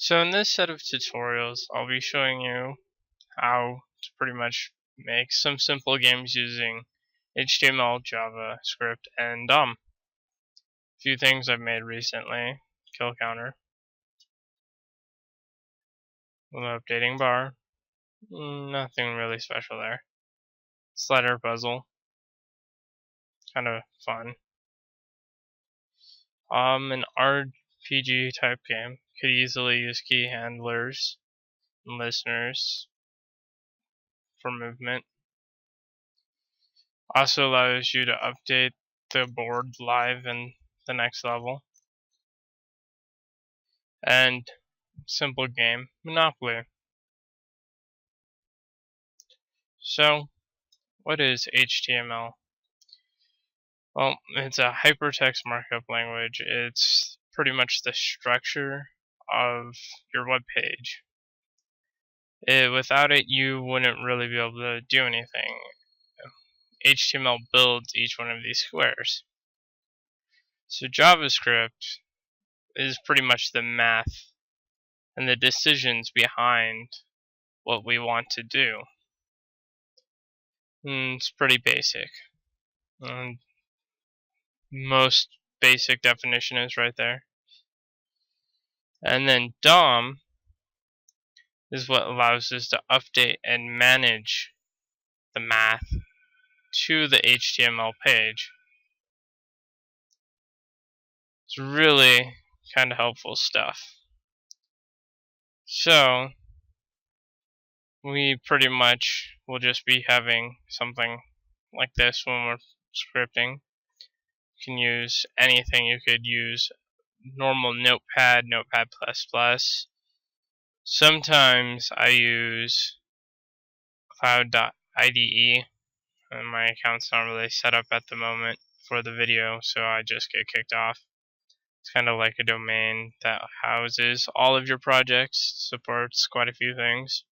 So in this set of tutorials, I'll be showing you how to pretty much make some simple games using HTML, JavaScript, and DOM. A few things I've made recently: kill counter, updating bar, nothing really special there. Slider puzzle, kind of fun. An RPG type game could easily use key handlers and listeners for movement. Also allows you to update the board live in the next level. And simple game, Monopoly. So, what is HTML? Well, it's a hypertext markup language. It's pretty much the structure of your web page. Without it, you wouldn't really be able to do anything. HTML builds each one of these squares. So JavaScript is pretty much the math and the decisions behind what we want to do. It's pretty basic. Most basic definition is right there. And then DOM is what allows us to update and manage the math to the HTML page. It's really kind of helpful stuff. So we pretty much will just be having something like this when we're scripting. You can use anything. You could use normal Notepad, Notepad++. Sometimes I use cloud.ide, and my account's not really set up at the moment for the video, so I just get kicked off. It's kind of like a domain that houses all of your projects, supports quite a few things.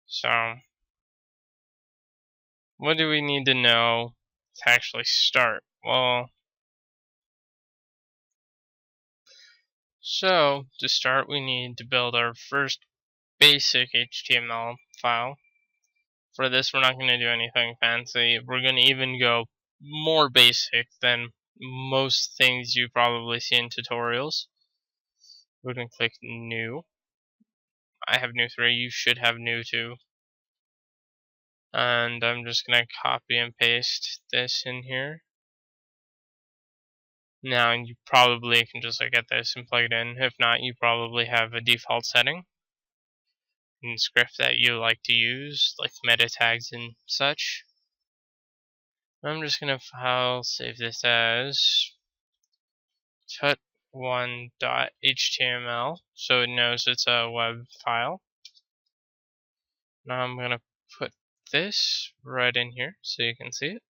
So, what do we need to know to actually start? Well, so to start, we need to build our first basic HTML file. For this, we're not going to do anything fancy. We're going to even go more basic than most things you probably see in tutorials. We're going to click new. I have new 3. You should have new 2. And I'm just going to copy and paste this in here. Now you probably can just look at this and plug it in. If not, you probably have a default setting in script that you like to use, like meta tags and such. I'm just going to file save this as tut1.html so it knows it's a web file. Now I'm going to put this right in here so you can see it.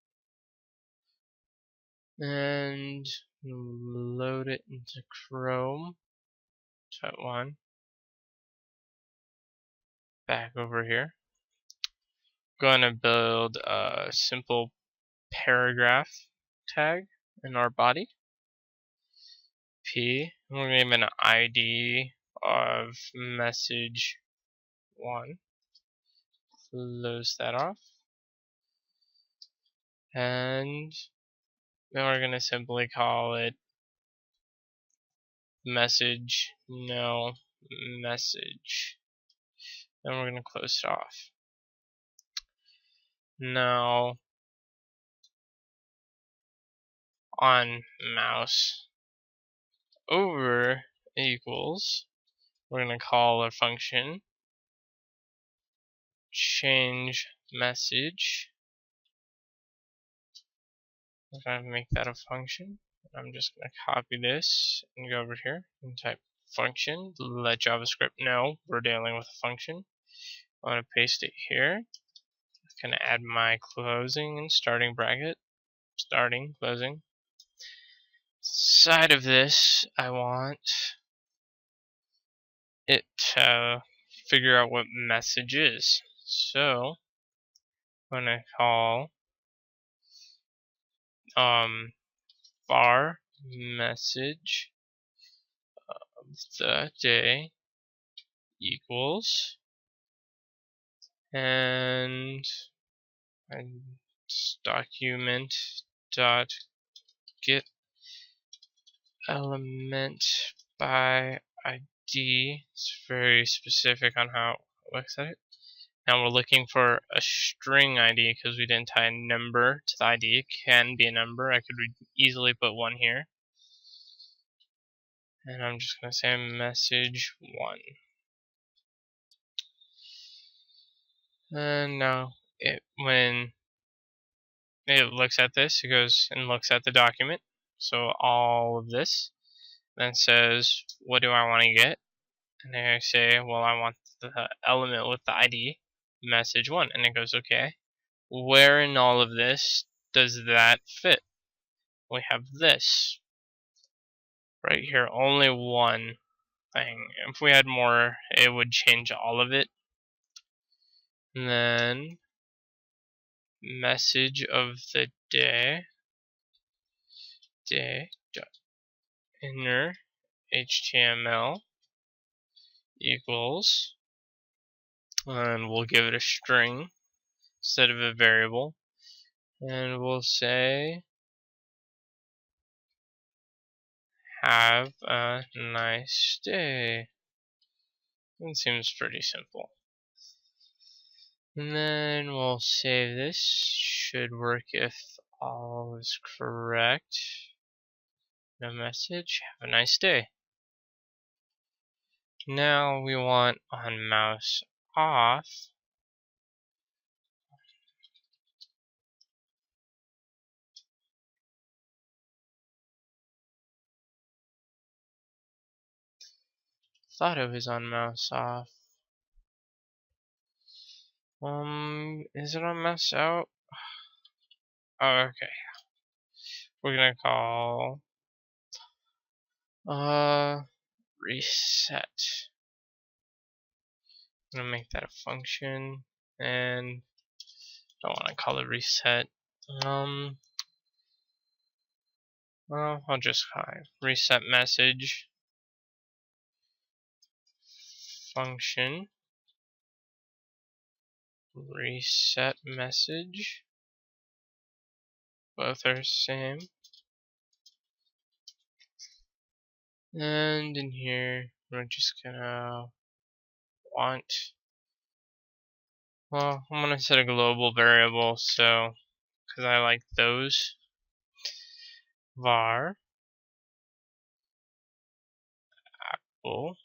And load it into Chrome. Tut1. Back over here. Going to build a simple paragraph tag in our body. P. We're going to give it an ID of message1. Close that off. And then we're going to simply call it message, no message. Then we're going to close it off. Now, on mouse over equals, we're going to call a function change message. I'm going to make that a function. I'm just going to copy this and go over here and type function. Let JavaScript know we're dealing with a function. I'm going to paste it here. I'm going to add my closing and starting bracket. Starting, closing. Side of this, I want it to figure out what message is. So I'm going to call var message the day equals, and document dot get element by ID. It's very specific on how it looks at it. Now we're looking for a string ID because we didn't tie a number to the ID. It can be a number. I could easily put 1 here. And I'm just going to say message 1. And now when it looks at this, it goes and looks at the document. So all of this. Then says, what do I want to get? And I say, well, I want the element with the ID, message 1. And it goes, okay, where in all of this does that fit? We have this right here, only one thing. If we had more, it would change all of it. And then message of the day dot inner HTML equals, and we'll give it a string instead of a variable, and we'll say have a nice day. It seems pretty simple. And then we'll save this. Should work if all is correct. No message. Have a nice day. Now we want on mouse off. Thought it was on mouse off. Is it on mouse out? Oh, okay. We're gonna call reset. I'm gonna make that a function, and don't want to call it reset. Well, I'll just call it reset message function reset message. Both are the same. And in here, we're just gonna want, well, I'm gonna set a global variable, so, because I like those, var apple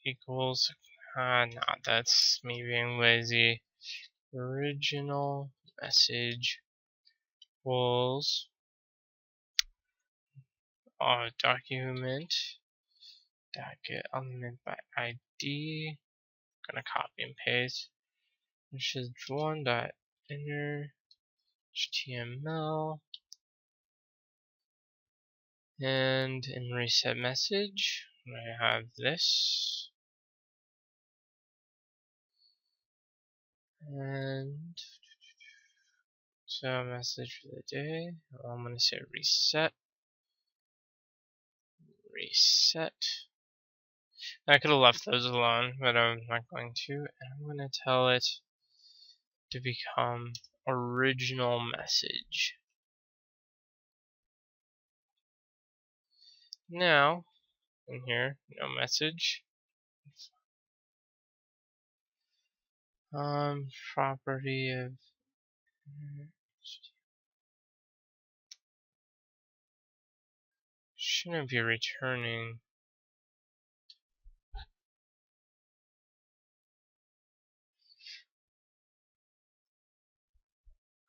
equals, no, that's me being lazy, original message equals document dot get element by ID. I'm gonna copy and paste. Which is one dot inner HTML, and in reset message I have this, and so message for the day. I'm gonna say reset. I could have left those alone, but I'm not going to. And I'm gonna tell it to become original message. Now, in here, no message. Property of shouldn't be returning.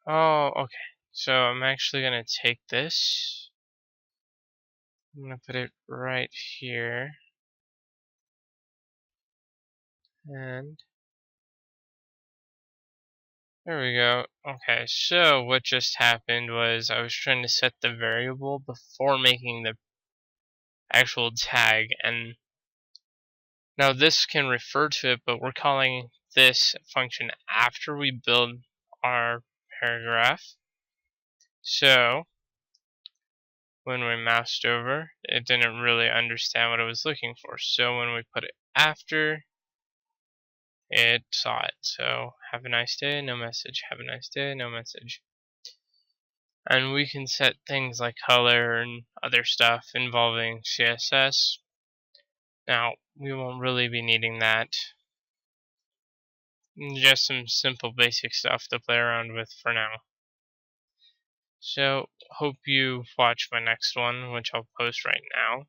Oh, okay. So I'm actually gonna take this. I'm gonna put it right here. And there we go. Okay, so what just happened was I was trying to set the variable before making the actual tag, and now this can refer to it, but we're calling this function after we build our paragraph. So when we moused over, it didn't really understand what it was looking for. So when we put it after, it saw it. So have a nice day, no message. Have a nice day, no message. And we can set things like color and other stuff involving CSS. Now, we won't really be needing that. Just some simple basic stuff to play around with for now. So, hope you watch my next one, which I'll post right now.